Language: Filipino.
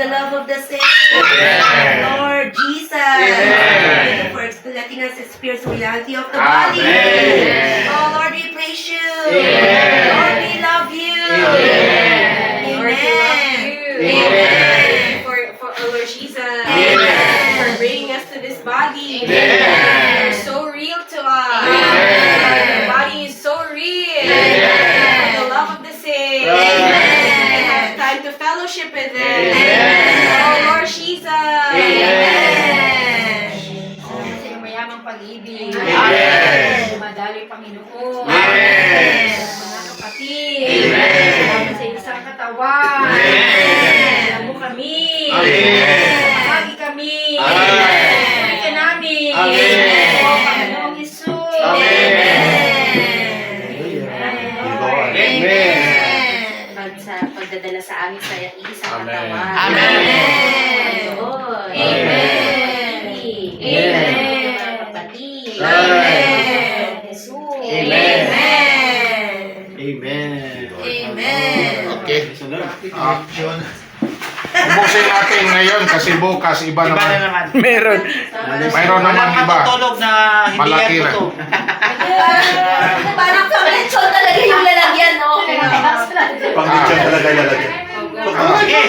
the love of the saints. Lord Jesus. Thank you for letting us experience the reality of the body. Oh Lord, we praise you. Lord, we love you. Amen. For Lord Jesus. Amen. For bringing us to this body. Amen. You're so real to us. Amen. The body is so real. Amen. For the love of the saints. Amen. And have time to fellowship with them. Amen. Oh Lord Jesus. Amen. Sa iyong mayamang pag-ibig. Amen. Madaloy Panginoon. Amen. Mga kapatid. Amen. Salamat sa isang katawan. Amen. Alam mo kami. Amen. Pahagi kami. Amen. Pahagi ka namin. Amen. O Panginoong Isus. Pagdadala sa amin sa isang katawan. Amen. Amen. Amen. Mga kapatid. Amen. Jesus. Amen. Amen. Amen. Okay. Sunod. Action. Ubusin natin ngayon kasi bukas iba Iba na naman. naman. Meron. Mayroon naman Walang iba. matutulog na hindi Malaki yan na. totoo. Parang pang-lechon talaga yung lalagyan, no? Pang-lechon talaga lalagyan. Sige.